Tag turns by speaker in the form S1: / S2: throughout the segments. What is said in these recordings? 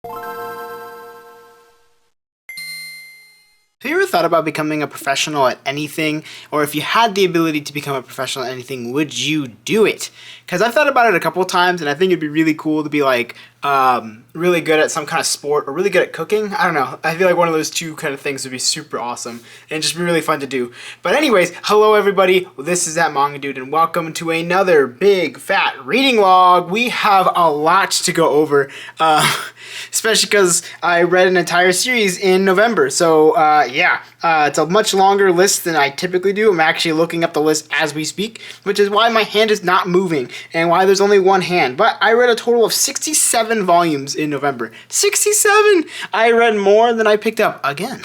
S1: Have you ever thought about becoming a professional at anything? Or if you had the ability to become a professional at anything, would you do it? Because I've thought about it a couple of times, and I think it'd be really cool to be like really good at some kind of sport or really good at cooking. I don't know. I feel like one of those two kind of things would be super awesome and just be really fun to do. But anyways, hello everybody. This is that Manga Dude, and welcome to another big fat reading log. We have a lot to go over, especially because I read an entire series in November. So yeah, it's a much longer list than I typically do. I'm actually looking up the list as we speak, which is why my hand is not moving and why there's only one hand. But I read a total of 67 volumes in November. 67! I read more than I picked up again.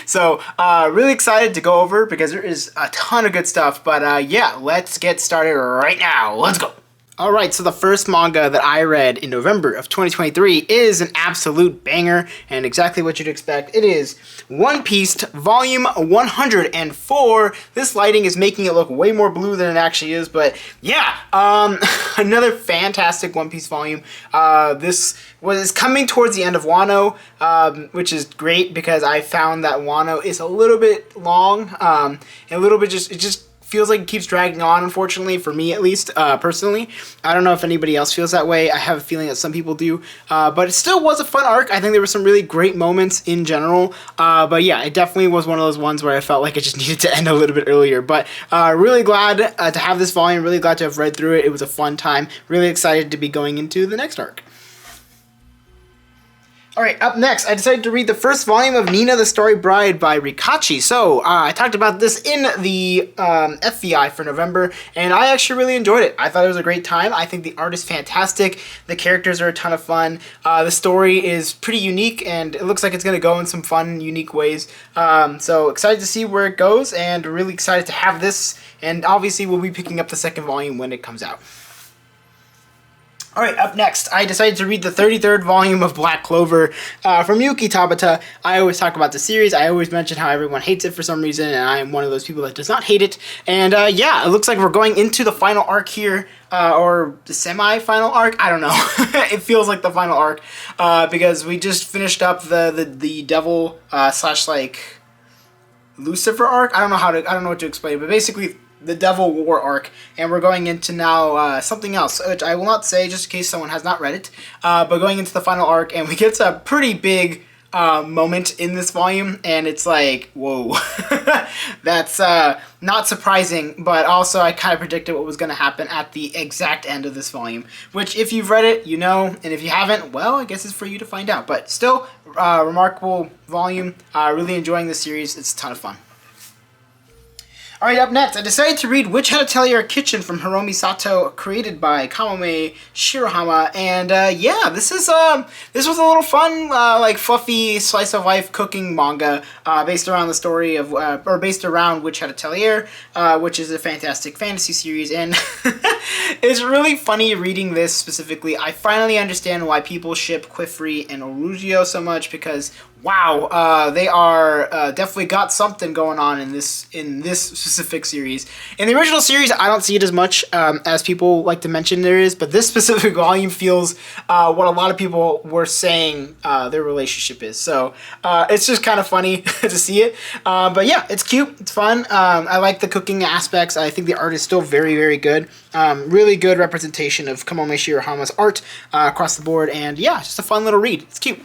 S1: So really excited to go over because there is a ton of good stuff. But yeah, let's get started right now. Let's go. Alright, so the first manga that I read in November of 2023 is an absolute banger, and exactly what you'd expect. It is One Piece Volume 104. This lighting is making it look way more blue than it actually is, but yeah, another fantastic One Piece volume. This was coming towards the end of Wano, which is great because I found that Wano is a little bit long, and a little bit it just feels like it keeps dragging on, unfortunately, for me at least, personally. I don't know if anybody else feels that way. I have a feeling that some people do. But it still was a fun arc. I think there were some really great moments in general. But yeah, it definitely was one of those ones where I felt like it just needed to end a little bit earlier. But really glad to have this volume, really glad to have read through it. It was a fun time. Really excited to be going into the next arc. Alright, up next, I decided to read the first volume of Nina the Starry Bride by Rikachi. So, I talked about this in the FVI for November, and I actually really enjoyed it. I thought it was a great time. I think the art is fantastic. The characters are a ton of fun. The story is pretty unique, and it looks like it's going to go in some fun, unique ways. So, excited to see where it goes, and really excited to have this. And obviously, we'll be picking up the second volume when it comes out. Alright, up next, I decided to read the 33rd volume of Black Clover from Yuki Tabata. I always talk about the series. I always mention how everyone hates it for some reason, and I am one of those people that does not hate it. And yeah, it looks like we're going into the final arc here, or the semi-final arc. I don't know. It feels like the final arc because we just finished up the devil slash like Lucifer arc. I don't know what to explain, but basically the Devil War arc, and we're going into now something else, which I will not say just in case someone has not read it, but going into the final arc, and we get to a pretty big moment in this volume, and it's like, whoa. That's not surprising, but also I kind of predicted what was going to happen at the exact end of this volume, which if you've read it, you know, and if you haven't, well, I guess it's for you to find out, but still, remarkable volume, really enjoying this series. It's a ton of fun. Alright, up next, I decided to read Which Had a Tellier Kitchen from Hiromi Sato, created by Kamome Shirahama, and yeah, this was a little fun, like fluffy slice of life cooking manga, based around the story of, or based around Which Had a Tellier, which is a fantastic fantasy series, and it's really funny reading this specifically. I finally understand why people ship Quifri and Orugio so much, because wow, they are definitely got something going on in this specific series. In the original series, I don't see it as much as people like to mention there is, but this specific volume feels what a lot of people were saying their relationship is. So it's just kind of funny to see it. But yeah, it's cute, it's fun. I like the cooking aspects. I think the art is still very, very good. Really good representation of Kamome Shirahama's art across the board, and yeah, just a fun little read. It's cute.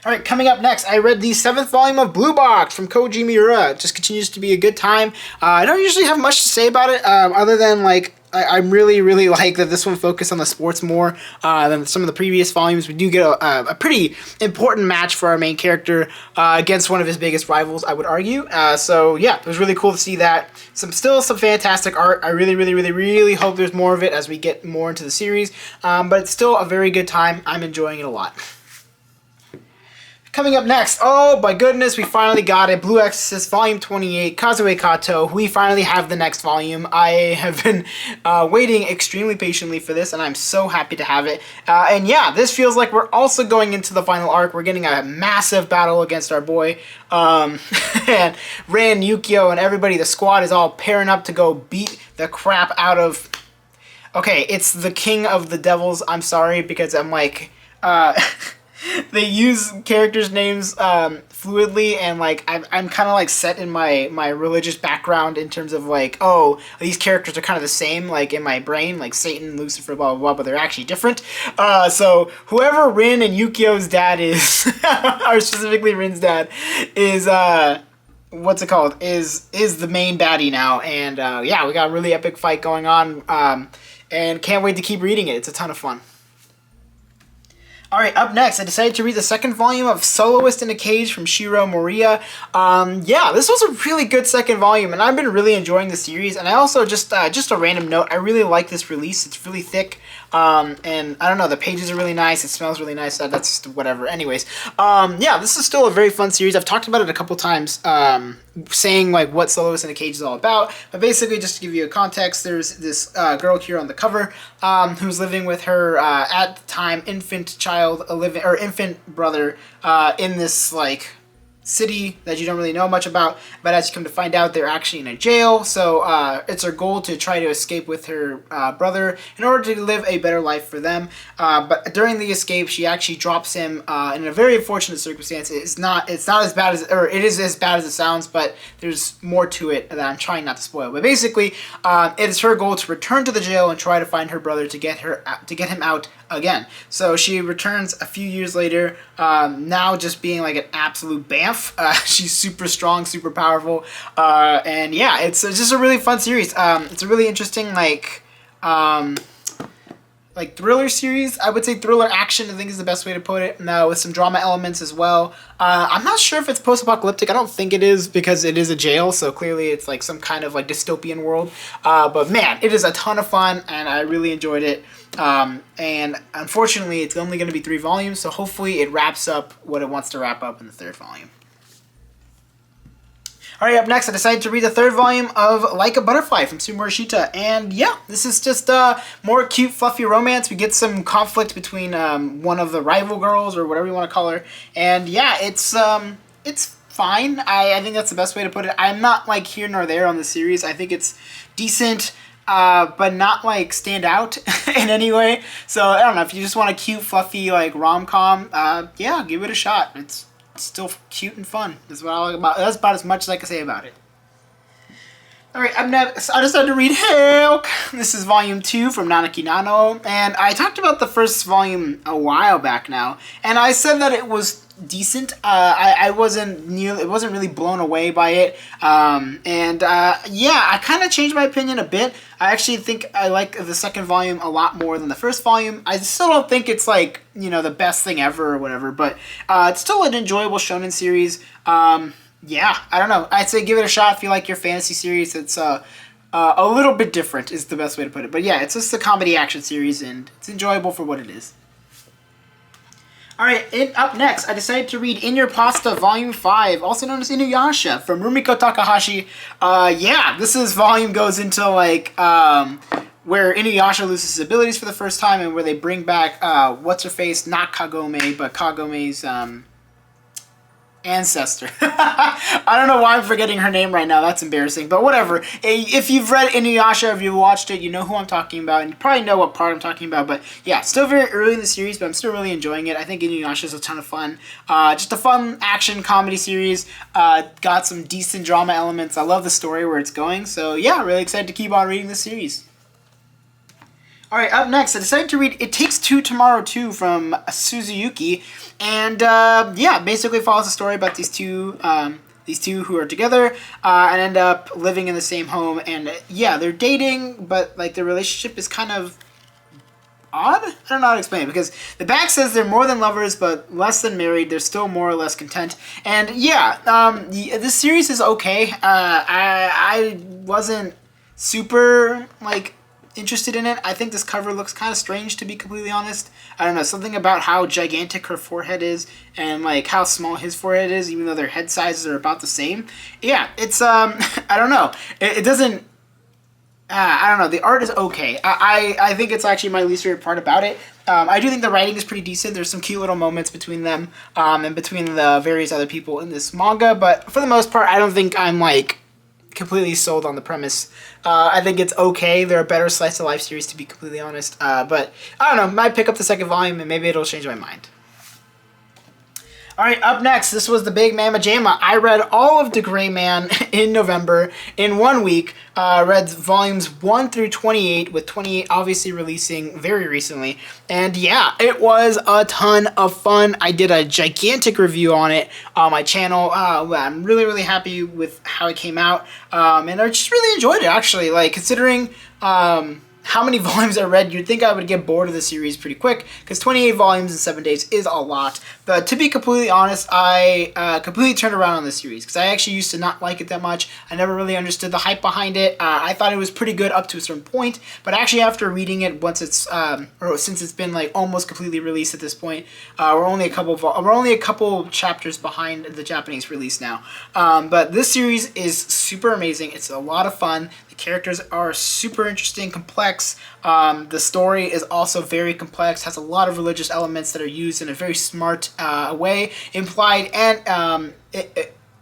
S1: Alright, coming up next, I read the 7th volume of Blue Box from Koji Miura. It just continues to be a good time. I don't usually have much to say about it, other than, like, I really, really like that this one focused on the sports more than some of the previous volumes. We do get a pretty important match for our main character against one of his biggest rivals, I would argue. So, yeah, it was really cool to see that. Still some fantastic art. I really, really, really, really hope there's more of it as we get more into the series. But it's still a very good time. I'm enjoying it a lot. Coming up next, oh my goodness, we finally got it. Blue Exorcist Volume 28, Kazue Kato. We finally have the next volume. I have been waiting extremely patiently for this, and I'm so happy to have it. And yeah, this feels like we're also going into the final arc. We're getting a massive battle against our boy. And Ran, Yukio, and everybody, the squad is all pairing up to go beat the crap out of... Okay, it's the King of the Devils. I'm sorry, because I'm like... they use characters' names fluidly, and like I'm kind of like set in my religious background in terms of like, oh, these characters are kind of the same, like in my brain, like Satan, Lucifer, blah blah blah, but they're actually different. So whoever Rin and Yukio's dad is, or specifically Rin's dad, is what's it called? Is the main baddie now, and yeah, we got a really epic fight going on, and can't wait to keep reading it. It's a ton of fun. Alright, up next, I decided to read the second volume of Soloist in a Cage from Shiro Moriya. Yeah, this was a really good second volume, and I've been really enjoying the series, and I also, just a random note, I really like this release. It's really thick, and I don't know, the pages are really nice, it smells really nice, that's just whatever. Anyways, yeah, this is still a very fun series. I've talked about it a couple times, saying like what Soloist in a Cage is all about, but basically, just to give you a context, there's this girl here on the cover, who's living with her, at the time, infant brother, in this like city that you don't really know much about, but as you come to find out, they're actually in a jail. So it's her goal to try to escape with her brother in order to live a better life for them. But during the escape, she actually drops him in a very unfortunate circumstance. It's not as bad as, or it is as bad as it sounds, but there's more to it that I'm trying not to spoil. But basically, it is her goal to return to the jail and try to find her brother to get him out again. So she returns a few years later, now just being like an absolute bamf. She's super strong, super powerful, and yeah, it's just a really fun series. It's a really interesting like thriller series. I would say thriller action, I think, is the best way to put it. Now with some drama elements as well. I'm not sure if it's post-apocalyptic. I don't think it is, because it is a jail, so clearly it's like some kind of like dystopian world. But man, it is a ton of fun, and I really enjoyed it. And unfortunately, it's only going to be 3 volumes, so hopefully it wraps up what it wants to wrap up in the 3rd volume. Alright, up next, I decided to read the 3rd volume of Like a Butterfly from Sumo Shita, and yeah, this is just more cute, fluffy romance. We get some conflict between one of the rival girls, or whatever you want to call her, and yeah, it's fine. I think that's the best way to put it. I'm not like here nor there on the series. I think it's decent, but not like stand out in any way. So I don't know, if you just want a cute, fluffy like rom-com, yeah, give it a shot. It's still cute and fun. That's about as much as I can say about it. Alright, up next, I decided to read Helk! This is volume 2 from Nanaki Nano, and I talked about the first volume a while back now, and I said that it was decent. It wasn't really blown away by it, yeah, I kind of changed my opinion a bit. I actually think I like the second volume a lot more than the first volume. I still don't think it's like, you know, the best thing ever or whatever, but it's still an enjoyable shonen series. Yeah, I don't know. I'd say give it a shot if you like your fantasy series. It's a little bit different is the best way to put it. But yeah, it's just a comedy action series, and it's enjoyable for what it is. Alright, up next, I decided to read In Your Pasta Volume 5, also known as Inu Yasha, from Rumiko Takahashi. Yeah, this volume goes into, like, where Inuyasha loses his abilities for the first time, and where they bring back, what's-her-face, not Kagome, but Kagome's, ancestor. I don't know why I'm forgetting her name right now. That's embarrassing, but whatever. If you've read Inuyasha, if you've watched it, you know who I'm talking about, and you probably know what part I'm talking about. But yeah, still very early in the series, but I'm still really enjoying it. I think Inuyasha is a ton of fun. Just a fun action comedy series. Got some decent drama elements. I love the story where it's going. So yeah, really excited to keep on reading this series. Alright, up next, I decided to read It Takes Two Tomorrow 2 from Suzuyuki, and yeah, basically follows a story about these two who are together and end up living in the same home, and yeah, they're dating, but like their relationship is kind of odd? I don't know how to explain it, because the back says they're more than lovers, but less than married. They're still more or less content, and yeah, this series is okay. I wasn't super, like, interested in it. I think this cover looks kind of strange, to be completely honest. I don't know, something about how gigantic her forehead is and like how small his forehead is, even though their head sizes are about the same. Yeah, it's I don't know. It doesn't I don't know. The art is okay. I think it's actually my least favorite part about it. I do think the writing is pretty decent. There's some cute little moments between them and between the various other people in this manga, but for the most part, I don't think I'm like completely sold on the premise. I think it's okay. There are better slice of life series, to be completely honest. But I don't know. Might pick up the second volume and maybe it'll change my mind. All right, up next, this was the big Mama Jamma. I read all of The Gray Man in November in 1 week. Read volumes 1 through 28, with 28 obviously releasing very recently. And yeah, it was a ton of fun. I did a gigantic review on it on my channel. I'm really, really happy with how it came out. And I just really enjoyed it, actually. Like, considering how many volumes I read, you'd think I would get bored of the series pretty quick, because 28 volumes in 7 days is a lot. But to be completely honest, I completely turned around on this series, because I actually used to not like it that much. I never really understood the hype behind it. I thought it was pretty good up to a certain point, but actually after reading it, once it's or since it's been like almost completely released at this point, we're only a couple chapters behind the Japanese release now. But this series is super amazing. It's a lot of fun. The characters are super interesting, complex. The story is also very complex, has a lot of religious elements that are used in a very smart way, implied and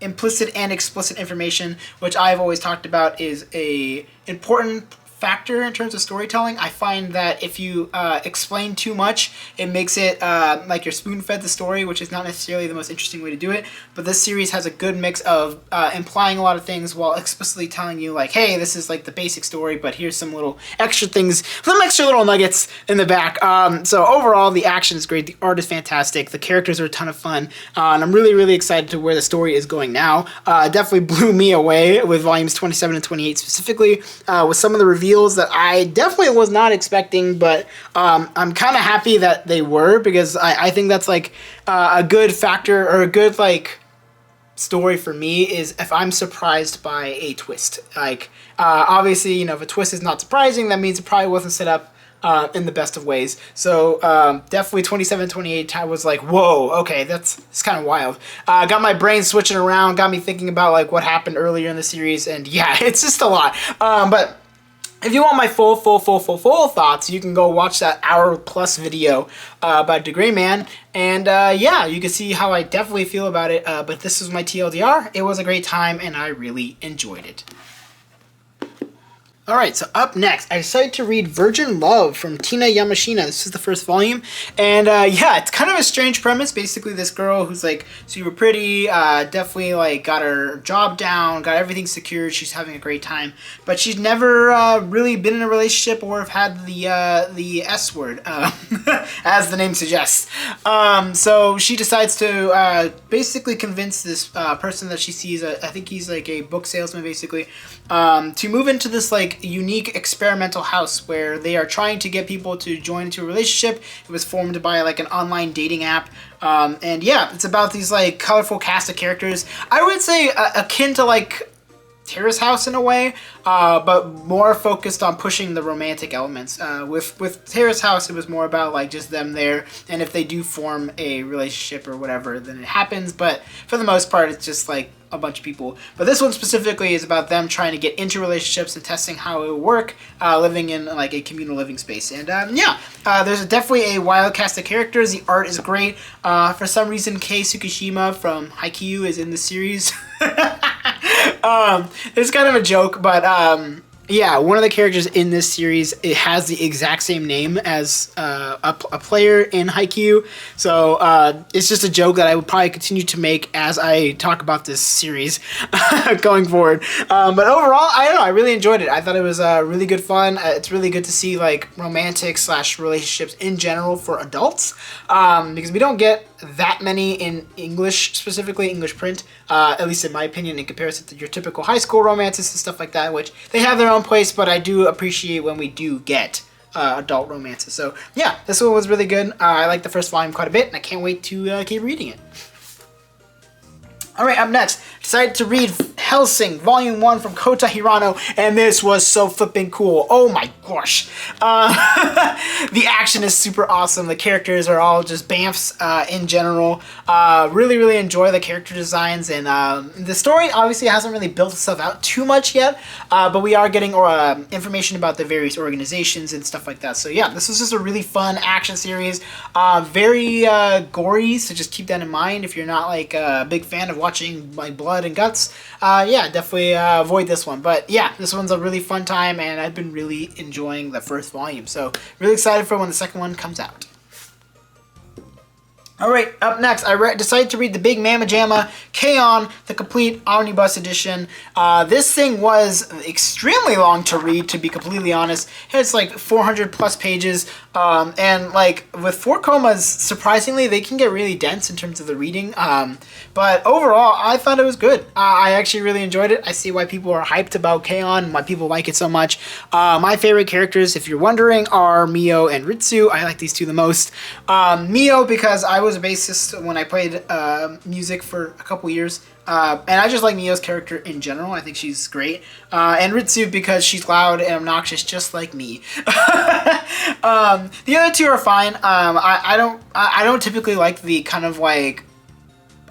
S1: implicit and explicit information, which I've always talked about is a important factor in terms of storytelling. I find that if you explain too much, it makes it like you're spoon-fed the story, which is not necessarily the most interesting way to do it. But this series has a good mix of implying a lot of things while explicitly telling you, like, hey, this is like the basic story, but here's some little extra things, some extra little nuggets in the back. So overall, the action is great. The art is fantastic. The characters are a ton of fun. And I'm really, really excited to where the story is going now. Definitely blew me away with volumes 27 and 28 specifically, with some of the reviews that I definitely was not expecting, but I'm kind of happy that they were, because I think that's like a good factor, or a good like story for me, is if I'm surprised by a twist. Like obviously, you know, if a twist is not surprising, that means it probably wasn't set up in the best of ways. So definitely 27, 28, I was like, whoa, okay, it's kind of wild. Got my brain switching around, got me thinking about like what happened earlier in the series, and yeah, it's just a lot. But if you want my full thoughts, you can go watch that hour-plus video about The Gray Man, and yeah, you can see how I definitely feel about it, but this was my TLDR. It was a great time, and I really enjoyed it. Alright, so up next, I decided to read Virgin Love from Tina Yamashina. This is the first volume, and yeah, it's kind of a strange premise. Basically, this girl who's like super pretty, definitely like got her job down, got everything secured, she's having a great time, but she's never really been in a relationship or have had the S word, as the name suggests. So she decides to basically convince this person that she sees, I think he's like a book salesman basically, to move into this like unique experimental house where they are trying to get people to join into a relationship. It was formed by like an online dating app. And yeah, it's about these like colorful cast of characters. I would say akin to like Terrace House in a way, but more focused on pushing the romantic elements. With Terrace House, it was more about like just them there, and if they do form a relationship or whatever, then it happens. But for the most part, it's just like a bunch of people. But this one specifically is about them trying to get into relationships and testing how it will work, living in like a communal living space. And yeah, there's definitely a wild cast of characters. The art is great. For some reason, Kei Tsukishima from Haikyuu is in the series. It's kind of a joke, but yeah, one of the characters in this series, it has the exact same name as a player in Haikyuu, so it's just a joke that I would probably continue to make as I talk about this series going forward. But overall, I don't know, I really enjoyed it. I thought it was really good fun. It's really good to see like romantic / relationships in general for adults, because we don't get that many in English, specifically English print, at least in my opinion, in comparison to your typical high school romances and stuff like that, which they have their own place, but I do appreciate when we do get adult romances. So yeah, this one was really good. I like the first volume quite a bit, and I can't wait to keep reading it. Alright, up next, decided to read Hellsing, Volume 1 from Kota Hirano, and this was so flipping cool. Oh my gosh. The action is super awesome. The characters are all just bamfs in general. Really, really enjoy the character designs, and the story obviously hasn't really built itself out too much yet, but we are getting information about the various organizations and stuff like that. So yeah, this was just a really fun action series. Very gory, so just keep that in mind if you're not like a big fan of watching like blood and guts. yeah, definitely avoid this one. But yeah, this one's a really fun time, and I've been really enjoying the first volume. So really excited for when the second one comes out. Alright, up next, I decided to read the Big Mamma Jamma K-On! The Complete Omnibus Edition. This thing was extremely long to read, to be completely honest. It's like 400 plus pages, and like with 4 comas, surprisingly, they can get really dense in terms of the reading. But overall, I thought it was good. I actually really enjoyed it. I see why people are hyped about K-On!, why people like it so much. My favorite characters, if you're wondering, are Mio and Ritsu. I like these two the most. Mio, because I was a bassist when I played music for a couple years. And I just like Mio's character in general. I think she's great. And Ritsu because she's loud and obnoxious, just like me. The other two are fine. I don't typically like the kind of like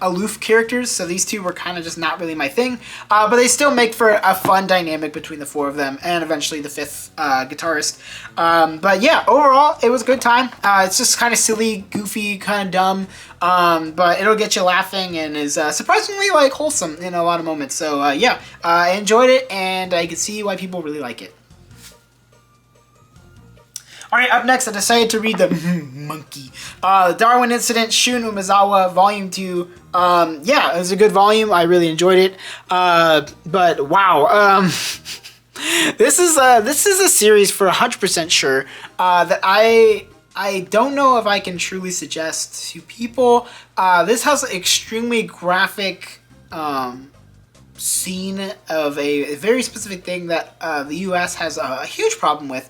S1: aloof characters, so these two were kind of just not really my thing, but they still make for a fun dynamic between the 4 of them and eventually the 5th guitarist. But yeah, overall it was a good time. It's just kind of silly, goofy, kind of dumb, but it'll get you laughing and is surprisingly like wholesome in a lot of moments. So yeah, I enjoyed it, and I can see why people really like it. Alright, up next, I decided to read the monkey. Darwin Incident, Shun Umezawa, Volume 2. Yeah, it was a good volume. I really enjoyed it. But wow, this is a series for 100% sure that I don't know if I can truly suggest to people. This has an extremely graphic scene of a very specific thing that the U.S. has a huge problem with,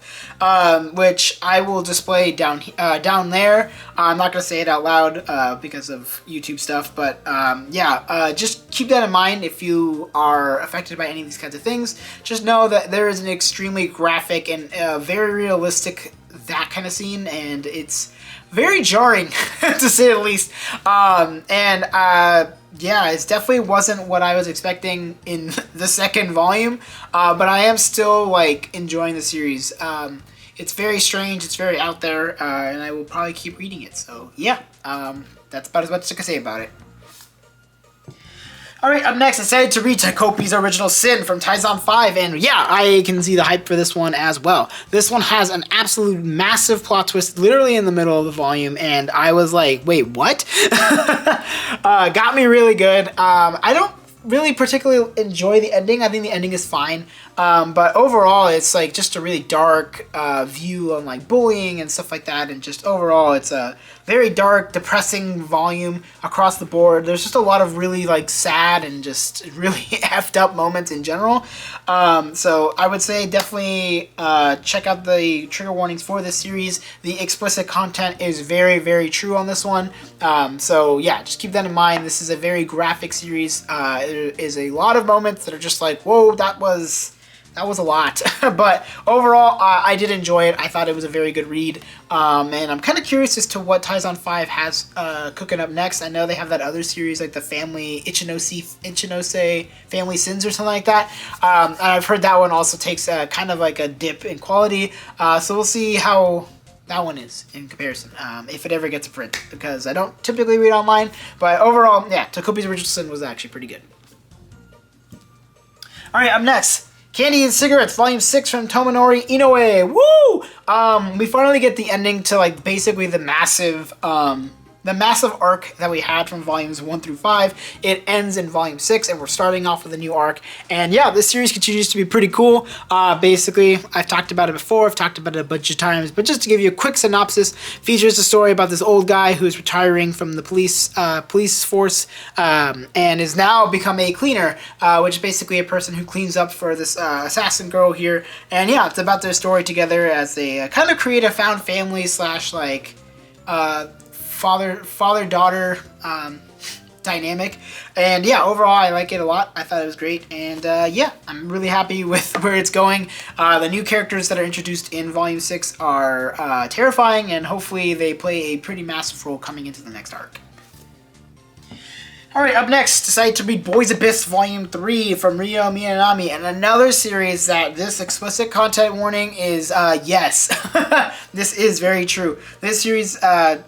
S1: which I will display down there. I'm not going to say it out loud because of YouTube stuff, but yeah, just keep that in mind if you are affected by any of these kinds of things. Just know that there is an extremely graphic and very realistic that kind of scene, and it's very jarring to say the least. Yeah, it definitely wasn't what I was expecting in the second volume, but I am still like enjoying the series. It's very strange, it's very out there, and I will probably keep reading it. So yeah, that's about as much as I can say about it. Alright, up next, I decided to read TPIs Original Sin from Taizan 5, and yeah, I can see the hype for this one as well. This one has an absolute massive plot twist literally in the middle of the volume, and I was like, wait, what? Got me really good. I don't really particularly enjoy the ending. I think the ending is fine, but overall it's like just a really dark view on like bullying and stuff like that, and just overall it's a very dark, depressing volume across the board. There's just a lot of really like sad and just really effed up moments in general. So I would say definitely check out the trigger warnings for this series. The explicit content is very, very true on this one. So yeah, just keep that in mind. This is a very graphic series. There is a lot of moments that are just like, whoa, that was a lot. But overall, I did enjoy it. I thought it was a very good read. And I'm kind of curious as to what Taizan 5 has cooking up next. I know they have that other series, like the Family Ichinose Family Sins or something like that. And I've heard that one also takes kind of like a dip in quality. So we'll see how that one is in comparison, if it ever gets a print, because I don't typically read online. But overall, yeah, TPIs Original Sin was actually pretty good. Alright, up next, Candy and Cigarettes, Volume 6 from Tomonori Inoue. Woo! We finally get the ending to like basically the massive arc that we had from volumes 1 through 5. It ends in volume 6, and we're starting off with a new arc. And yeah, this series continues to be pretty cool. Basically, I've talked about it before, I've talked about it a bunch of times, but just to give you a quick synopsis, features a story about this old guy who is retiring from the police force, and is now become a cleaner, which is basically a person who cleans up for this assassin girl here. And yeah, it's about their story together as they kind of create a found family slash like father-daughter dynamic. And yeah, overall I like it a lot. I thought it was great, and yeah, I'm really happy with where it's going. The new characters that are introduced in Volume 6 are terrifying, and hopefully they play a pretty massive role coming into the next arc. Alright, up next, decided to read Boys Abyss Volume 3 from Ryo Minami, and another series that this explicit content warning is, yes. This is very true. This series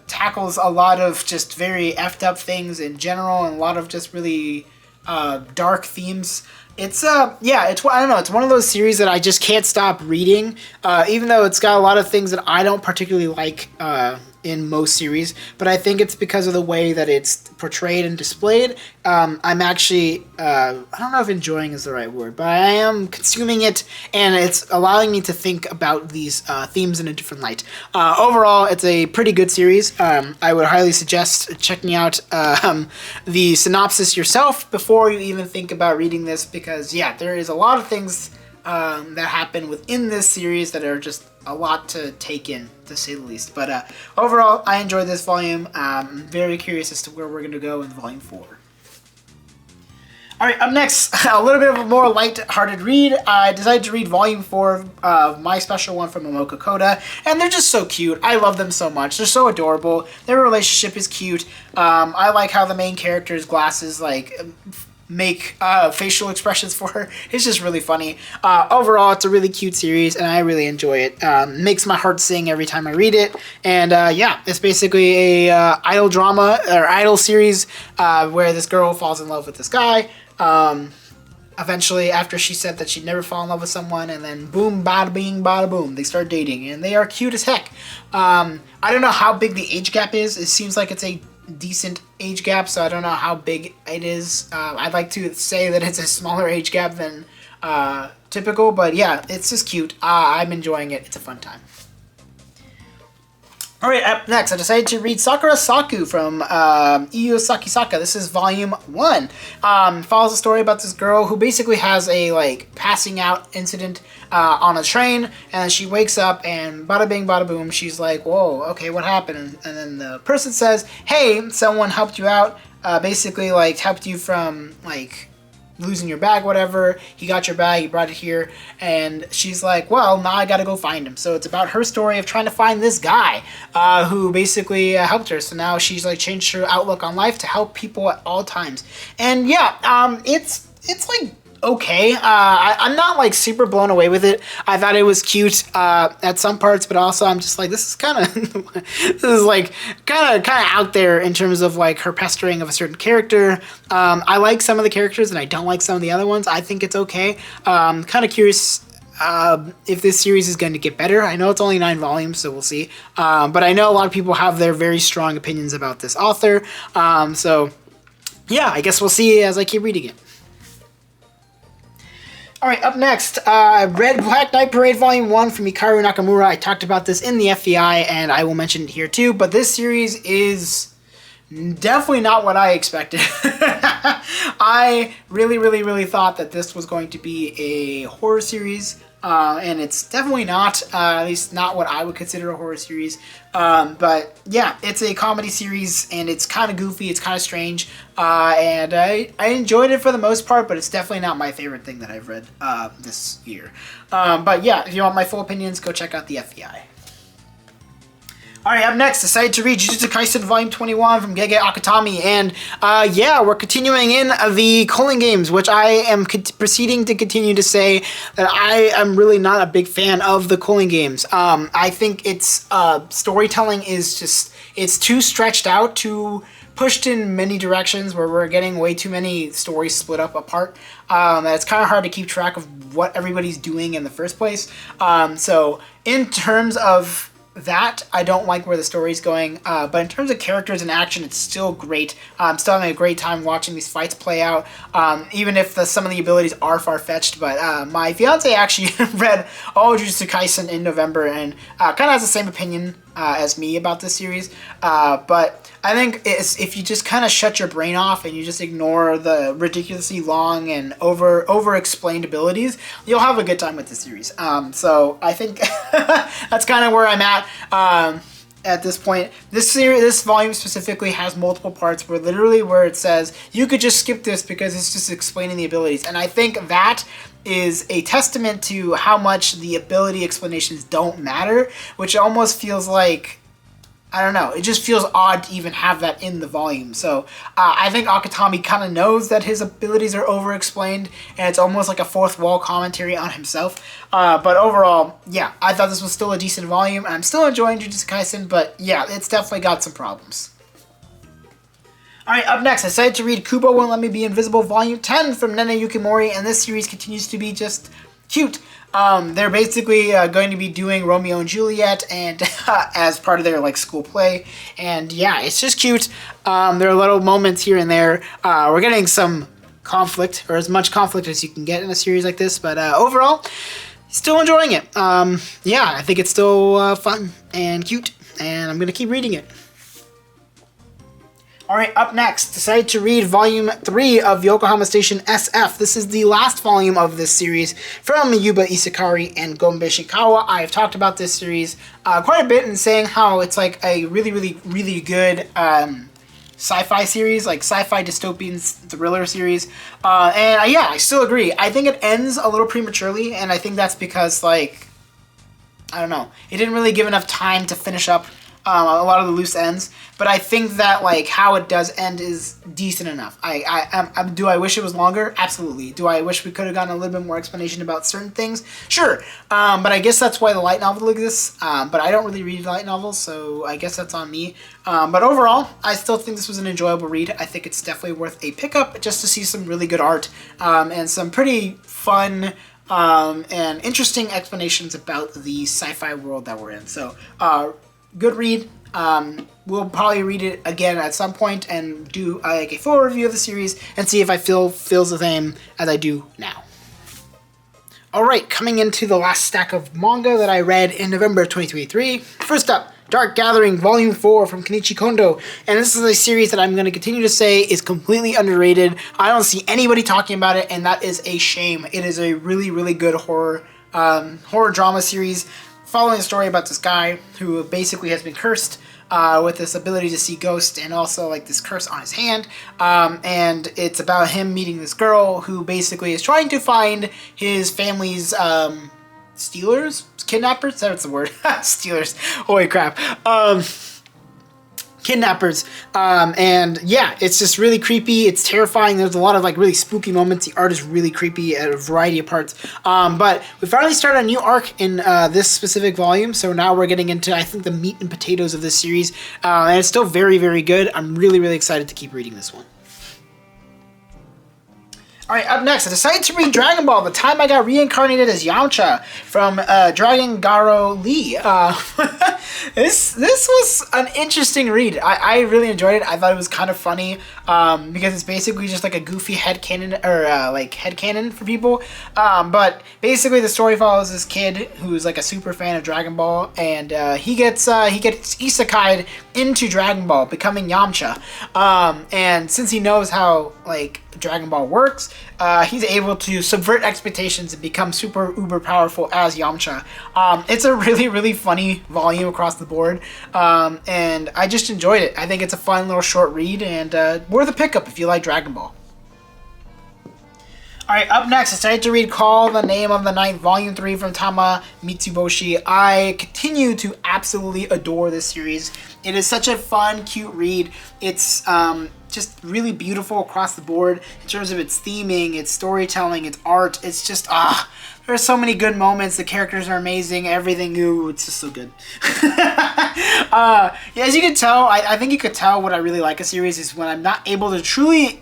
S1: tackles a lot of just very effed up things in general, and a lot of just really dark themes. It's yeah, it's I don't know, it's one of those series that I just can't stop reading, even though it's got a lot of things that I don't particularly like in most series, but I think it's because of the way that it's portrayed and displayed. I'm actually I don't know if enjoying is the right word, but I am consuming it, and it's allowing me to think about these themes in a different light. Overall, it's a pretty good series. I would highly suggest checking out the synopsis yourself before you even think about reading this, because yeah, there is a lot of things that happen within this series that are just a lot to take in, to say the least. But overall, I enjoyed this volume. I'm very curious as to where we're going to go in volume 4. Alright, up next, a little bit of a more light-hearted read. I decided to read volume 4 of My Special One from Momoka Koda, and they're just so cute. I love them so much. They're so adorable. Their relationship is cute. I like how the main character's glasses, like, make facial expressions for her. It's just really funny. Overall, it's a really cute series, and I really enjoy it. Makes my heart sing every time I read it. And yeah, it's basically a idol drama, or idol series, where this girl falls in love with this guy. Eventually, after she said that she'd never fall in love with someone, and then boom, bada bing, bada boom, they start dating, and they are cute as heck. I don't know how big the age gap is. It seems like it's a decent age gap, so I don't know how big it is. I'd like to say that it's a smaller age gap than typical, but yeah, it's just cute. I'm enjoying it. It's a fun time. Alright, up next, I decided to read Sakura Saku from Inu Yasha. This is volume 1. Follows a story about this girl who basically has a, like, passing out incident on a train, and she wakes up, and bada bing, bada boom, she's like, whoa, okay, what happened? And then the person says, hey, someone helped you out, basically, like, helped you from, like, losing your bag, whatever. He got your bag, he brought it here, and she's like, well, now I gotta go find him. So it's about her story of trying to find this guy who basically helped her. So now she's like changed her outlook on life to help people at all times. And yeah, it's like okay. I'm not like super blown away with it. I thought it was cute at some parts, but also I'm just like, this is kind of this is like kind of out there in terms of like her pestering of a certain character. I like some of the characters and I don't like some of the other ones. I think it's okay. Kind of curious if this series is going to get better. I know it's only 9 volumes, so we'll see. But I know a lot of people have their very strong opinions about this author. So yeah, I guess we'll see as I keep reading it. Alright, up next, Red Black Knight Parade Volume 1 from Hikaru Nakamura. I talked about this in the FBI, and I will mention it here too, but this series is definitely not what I expected. I really thought that this was going to be a horror series, and it's definitely not, at least not what I would consider a horror series. But yeah, it's a comedy series, and it's kind of goofy, it's kind of strange, and I enjoyed it for the most part, but it's definitely not my favorite thing that I've read this year. But yeah, if you want my full opinions, go check out the FBI. Alright, up next, decided to read Jujutsu Kaisen Volume 21 from Gege Akutami, and yeah, we're continuing in the Culling Games, which I am proceeding to continue to say that I am really not a big fan of the Culling Games. I think its storytelling is just, it's too stretched out, too pushed in many directions, where we're getting way too many stories split up apart. It's kind of hard to keep track of what everybody's doing in the first place. So in terms of that, I don't like where the story's going, but in terms of characters and action, it's still great. I'm still having a great time watching these fights play out, even if some of the abilities are far-fetched. But my fiance actually read all Jujutsu Kaisen in November, and kind of has the same opinion as me about this series. But I think if you just kind of shut your brain off and you just ignore the ridiculously long and over-explained abilities, you'll have a good time with the series. So I think that's kind of where I'm at this point. This volume specifically has multiple parts where it says you could just skip this because it's just explaining the abilities. And I think that is a testament to how much the ability explanations don't matter, which almost feels like, I don't know, it just feels odd to even have that in the volume. So I think Akutami kind of knows that his abilities are over-explained, and it's almost like a fourth wall commentary on himself. But overall, yeah, I thought this was still a decent volume. I'm still enjoying Jujutsu Kaisen, but yeah, it's definitely got some problems. Alright, up next, I decided to read Kubo Won't Let Me Be Invisible Volume 10 from Nene Yukimori, and this series continues to be just cute. They're basically going to be doing Romeo and Juliet and as part of their like school play, and yeah, it's just cute. There are little moments here and there. We're getting some conflict, or as much conflict as you can get in a series like this, but overall, still enjoying it. Yeah, I think it's still fun and cute, and I'm gonna keep reading it. Alright, up next, decided to read Volume 3 of the Oklahoma Station SF. This is the last volume of this series from Yuba Isakari and Gombe Shikawa. I have talked about this series quite a bit in saying how it's like a really good sci-fi series, like sci-fi dystopian thriller series. And yeah, I still agree. I think it ends a little prematurely, and I think that's because, like, I don't know, it didn't really give enough time to finish up a lot of the loose ends, but I think that like how it does end is decent enough. Do I wish it was longer? Absolutely. Do I wish we could have gotten a little bit more explanation about certain things? Sure. But I guess that's why the light novel exists. But I don't really read light novels, so I guess that's on me. But overall, I still think this was an enjoyable read. I think it's definitely worth a pickup just to see some really good art and some pretty fun and interesting explanations about the sci-fi world that we're in. So, good read. We'll probably read it again at some point and do like a full review of the series and see if I feels the same as I do now. Alright, coming into the last stack of manga that I read in November of 2023. First up, Dark Gathering Volume 4 from Kenichi Kondo. And this is a series that I'm going to continue to say is completely underrated. I don't see anybody talking about it, and that is a shame. It is a really good horror drama series following a story about this guy who basically has been cursed with this ability to see ghosts and also like this curse on his hand. And it's about him meeting this girl who basically is trying to find his family's stealers? Kidnappers? That's the word. Stealers. Holy crap. Kidnappers. And yeah, it's just really creepy. It's terrifying. There's a lot of like really spooky moments. The art is really creepy at a variety of parts. But we finally started a new arc in this specific volume. So now we're getting into, I think, the meat and potatoes of this series. And it's still very good. I'm really excited to keep reading this one. Alright, up next, I decided to read Dragon Ball, The Time I Got Reincarnated as Yamcha from Dragon Garo Lee. This was an interesting read. I really enjoyed it. I thought it was kind of funny because it's basically just like a goofy headcanon, or like headcanon for people. But basically the story follows this kid who's like a super fan of Dragon Ball, and he gets isekai'd into Dragon Ball, becoming Yamcha. And since he knows how like Dragon Ball works, he's able to subvert expectations and become super uber powerful as Yamcha. It's a really funny volume across the board, and I just enjoyed it. I think it's a fun little short read and worth a pickup if you like Dragon Ball. Alright, up next, I decided to read Call the Name of the Night, Volume 3 from Tama Mitsuboshi. I continue to absolutely adore this series. It is such a fun, cute read. It's just really beautiful across the board in terms of its theming, its storytelling, its art. It's just, there are so many good moments. The characters are amazing. Everything, it's just so good. Yeah, as you can tell, I think you could tell what I really like a series is when I'm not able to truly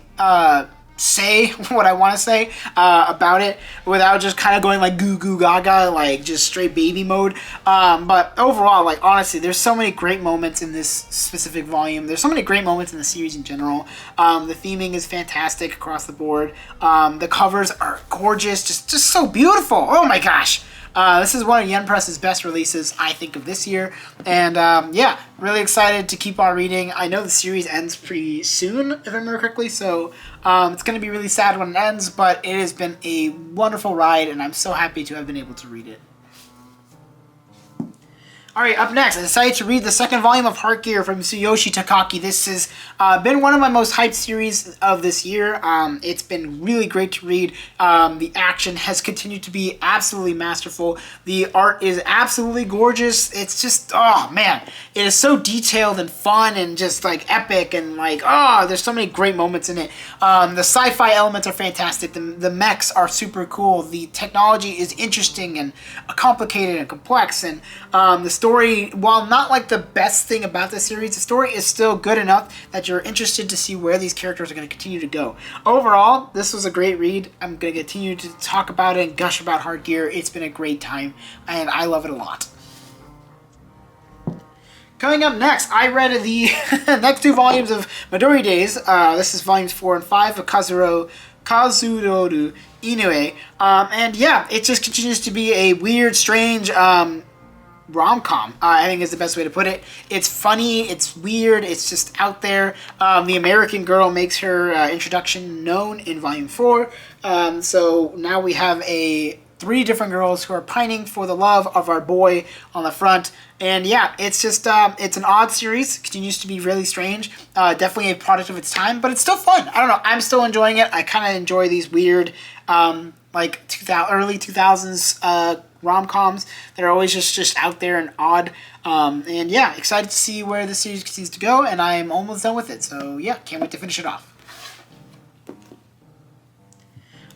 S1: say what I want to say about it without just kind of going like goo goo gaga, like just straight baby mode. But overall, like honestly, there's so many great moments in this specific volume. There's so many great moments in the series in general. The theming is fantastic across the board. The covers are gorgeous, just so beautiful. Oh my gosh. This is one of Yen Press's best releases, I think, of this year. And yeah, really excited to keep on reading. I know the series ends pretty soon, if I remember correctly, so it's going to be really sad when it ends, but it has been a wonderful ride, and I'm so happy to have been able to read it. Alright, up next, I decided to read the second volume of Heart Gear from Tsuyoshi Takaki. This has been one of my most hyped series of this year. It's been really great to read. The action has continued to be absolutely masterful. The art is absolutely gorgeous. It's just, oh man, it is so detailed and fun and just like epic and like, there's so many great moments in it. The sci-fi elements are fantastic. The mechs are super cool. The technology is interesting and complicated and complex, and the story, while not like the best thing about the series, the story is still good enough that you're interested to see where these characters are going to continue to go. Overall, this was a great read. I'm going to continue to talk about it and gush about Hard Gear. It's been a great time, and I love it a lot. Coming up next, I read the next 2 volumes of Midori Days. This is volumes 4 and 5 of Kazuro Inu. And yeah, it just continues to be a weird, strange rom-com, I think is the best way to put it. It's funny, it's weird, it's just out there. The American girl makes her introduction known in volume 4. So now we have 3 different girls who are pining for the love of our boy on the front. And yeah, it's just, it's an odd series. It continues to be really strange. Definitely a product of its time, but it's still fun. I don't know. I'm still enjoying it. I kind of enjoy these weird, like early 2000s rom-coms that are always just out there and odd. And yeah, excited to see where the series continues to go, and I'm almost done with it. So yeah, can't wait to finish it off.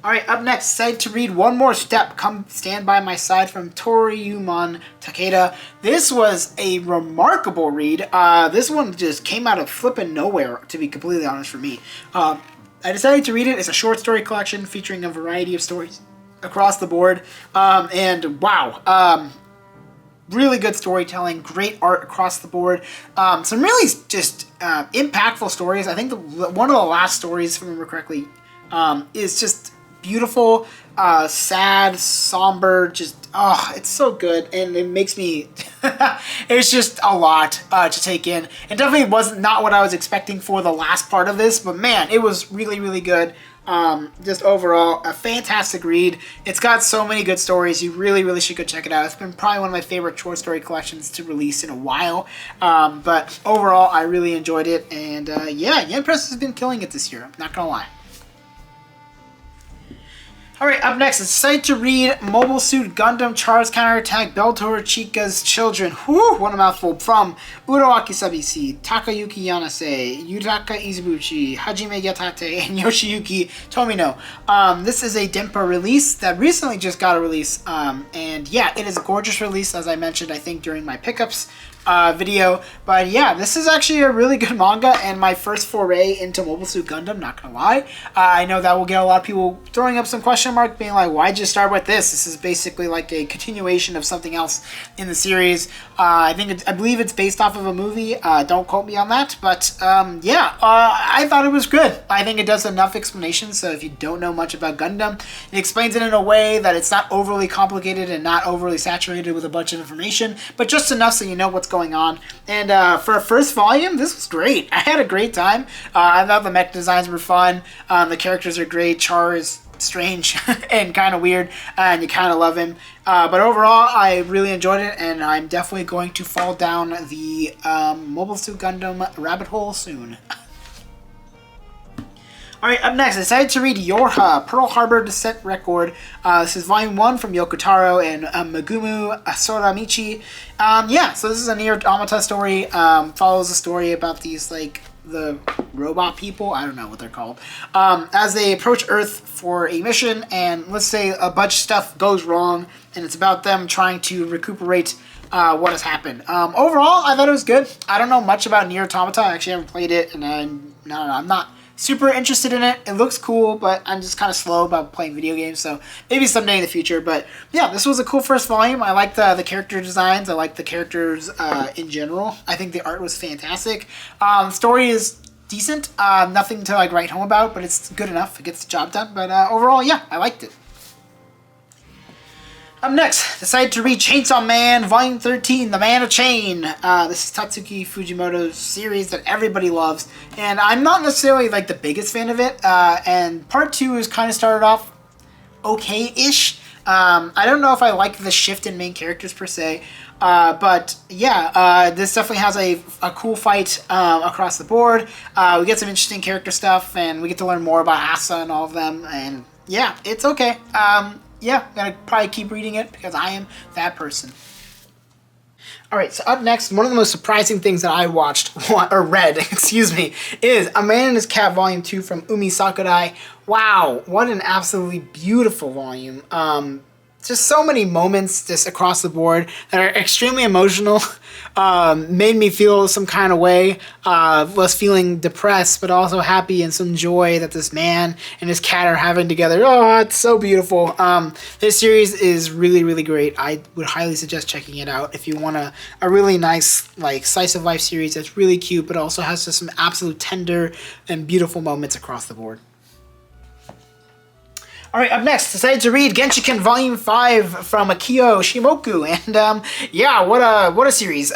S1: Alright, up next, excited to read One More Step, Come Stand By My Side from Toryumon Takeda. This was a remarkable read. This one just came out of flippin' nowhere, to be completely honest for me. I decided to read it. It's a short story collection featuring a variety of stories across the board. And wow, really good storytelling, great art across the board. Some really just impactful stories. I think one of the last stories, if I remember correctly, is just beautiful, sad, somber, just, it's so good, and it makes me, it's just a lot to take in. It definitely was not what I was expecting for the last part of this, but man, it was really, really good. Just overall, a fantastic read. It's got so many good stories. You really, really should go check it out. It's been probably one of my favorite short story collections to release in a while. But overall, I really enjoyed it, and yeah, Yen Press has been killing it this year, not gonna lie. Alright, up next, it's excited to read Mobile Suit Gundam Char's Counterattack Beltor Chica's Children. Whew, what a mouthful. From Uroaki Sabisi, Takayuki Yanase, Yutaka Izubuchi, Hajime Yatate, and Yoshiyuki Tomino. This is a Denpa release that recently just got a release. And yeah, it is a gorgeous release, as I mentioned, I think, during my pickups video. But yeah, this is actually a really good manga and my first foray into Mobile Suit Gundam, not gonna lie. I know that will get a lot of people throwing up some question mark, being like, why'd you start with this? This is basically like a continuation of something else in the series. I believe it's based off of a movie. Don't quote me on that, but yeah, I thought it was good. I think it does enough explanation, so if you don't know much about Gundam, it explains it in a way that it's not overly complicated and not overly saturated with a bunch of information, but just enough so you know what's going on. And for a first volume, this was great. I had a great time. I thought the mech designs were fun. The characters are great. Char is strange and kind of weird, and you kind of love him. But overall, I really enjoyed it, and I'm definitely going to fall down the Mobile Suit Gundam rabbit hole soon. Alright, up next, I decided to read Yorha, Pearl Harbor Descent Record. This is volume 1 from Yoko Taro and Megumu Asoramichi. Yeah, so this is a Nier Automata story. Follows a story about these, like, the robot people, I don't know what they're called, as they approach Earth for a mission, and let's say a bunch of stuff goes wrong, and it's about them trying to recuperate what has happened. Overall, I thought it was good. I don't know much about Nier Automata. I actually haven't played it, and I'm not super interested in it. It looks cool, but I'm just kind of slow about playing video games, so maybe someday in the future. But yeah, this was a cool first volume. I like the character designs. I like the characters in general. I think the art was fantastic. Story is decent. Nothing to like write home about, but it's good enough. It gets the job done. But overall, yeah, I liked it. Up next, decided to read Chainsaw Man, Volume 13, The Man of Chain. This is Tatsuki Fujimoto's series that everybody loves, and I'm not necessarily like the biggest fan of it, and Part 2 is kind of started off okay-ish. I don't know if I like the shift in main characters per se, but yeah, this definitely has a cool fight across the board. We get some interesting character stuff, and we get to learn more about Asa and all of them, and yeah, it's okay. Yeah, gonna probably keep reading it because I am that person. Alright, so up next, one of the most surprising things that I read, excuse me, is A Man and His Cat Volume 2 from Umi Sakai. Wow, what an absolutely beautiful volume. just so many moments just across the board that are extremely emotional. Made me feel some kind of way. Was feeling depressed, but also happy and some joy that this man and his cat are having together. Oh, it's so beautiful. This series is really, really great. I would highly suggest checking it out if you want a really nice, like, slice of life series that's really cute, but also has just some absolute tender and beautiful moments across the board. All right, up next, decided to read Genshiken Volume 5 from Akio Shimoku, and yeah, what a series.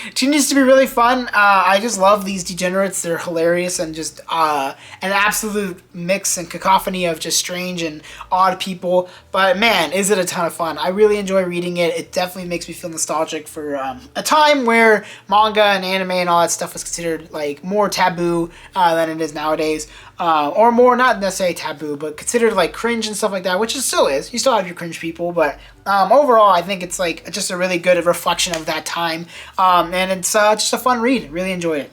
S1: Continues to be really fun. I just love these degenerates. They're hilarious and just an absolute mix and cacophony of just strange and odd people, but man, is it a ton of fun. I really enjoy reading it. It definitely makes me feel nostalgic for a time where manga and anime and all that stuff was considered like more taboo than it is nowadays. Or more, not necessarily taboo, but considered like cringe and stuff like that, which it still is. You still have your cringe people, but overall, I think it's like just a really good reflection of that time, and it's just a fun read. Really enjoyed it.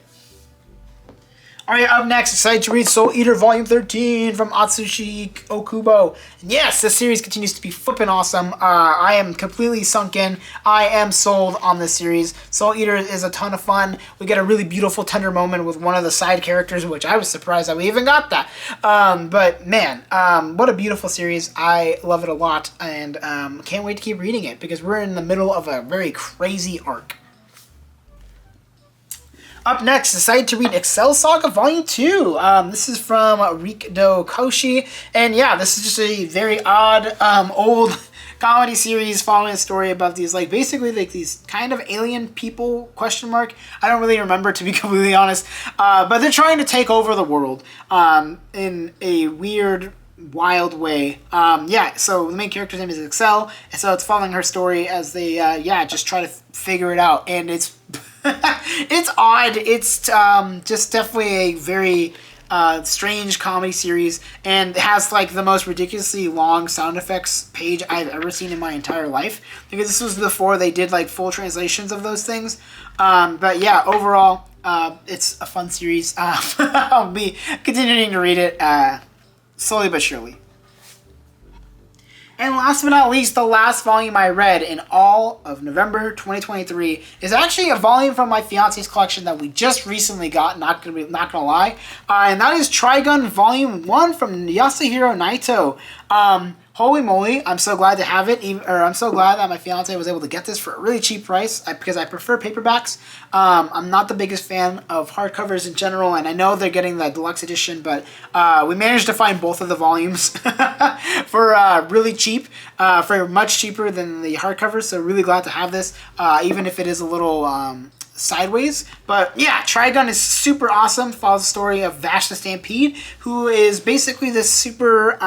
S1: Alright, up next, excited to read Soul Eater Volume 13 from Atsushi Okubo. And yes, this series continues to be flippin' awesome. I am completely sunk in. I am sold on this series. Soul Eater is a ton of fun. We get a really beautiful, tender moment with one of the side characters, which I was surprised that we even got that. But man, what a beautiful series. I love it a lot, and can't wait to keep reading it because we're in the middle of a very crazy arc. Up next, decided to read Excel Saga Volume 2. This is from Rikdo Koshi. And yeah, this is just a very odd, old comedy series following a story about these, like, basically, like, these kind of alien people, question mark. I don't really remember, to be completely honest. But they're trying to take over the world in a weird, wild way. Yeah, so the main character's name is Excel, and so it's following her story as they, just try to figure it out. And it's it's odd. It's just definitely a very strange comedy series, and has like the most ridiculously long sound effects page I've ever seen in my entire life, because this was before they did like full translations of those things. But yeah, overall, it's a fun series. I'll be continuing to read it slowly but surely. And last but not least, the last volume I read in all of November 2023 is actually a volume from my fiance's collection that we just recently got, not gonna lie. And that is Triy Gun Volume 1 from Yasuhiro Naito. Holy moly, I'm so glad to have it, I'm so glad that my fiance was able to get this for a really cheap price, because I prefer paperbacks. I'm not the biggest fan of hardcovers in general, and I know they're getting the deluxe edition, but we managed to find both of the volumes for really cheap, for much cheaper than the hardcovers, so really glad to have this, even if it is a little sideways. But yeah, Triy Gun is super awesome. Follows the story of Vash the Stampede, who is basically this super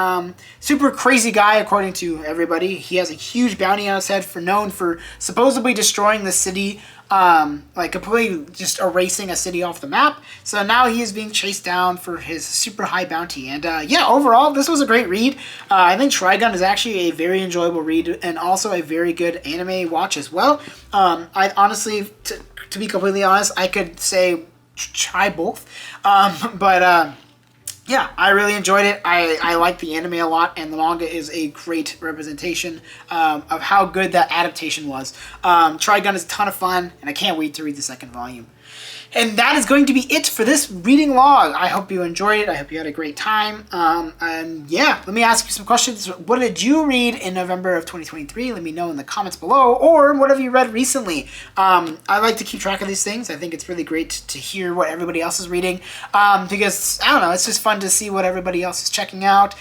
S1: crazy guy according to everybody. He has a huge bounty on his head known for supposedly destroying the city, like completely just erasing a city off the map. So now he is being chased down for his super high bounty. And yeah, overall, this was a great read. I think Triy Gun is actually a very enjoyable read, and also a very good anime watch as well. I honestly, to be completely honest, I could say try both. Yeah, I really enjoyed it. I like the anime a lot, and the manga is a great representation of how good that adaptation was. Triy Gun is a ton of fun, and I can't wait to read the second volume. And that is going to be it for this reading log. I hope you enjoyed it. I hope you had a great time. And yeah, let me ask you some questions. What did you read in November of 2023? Let me know in the comments below. Or what have you read recently? I like to keep track of these things. I think it's really great to hear what everybody else is reading. Because, I don't know, it's just fun to see what everybody else is checking out.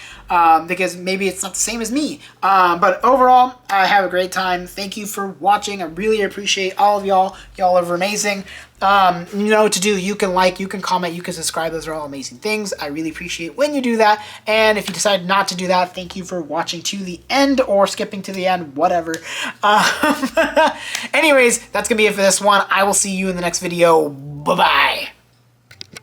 S1: Because maybe it's not the same as me. But overall, I have a great time. Thank you for watching. I really appreciate all of y'all. Y'all are amazing. You know what to do. You can like, you can comment, you can subscribe. Those are all amazing things. I really appreciate when you do that. And if you decide not to do that, thank you for watching to the end or skipping to the end, whatever. Anyways, that's gonna be it for this one. I will see you in the next video. Bye-bye.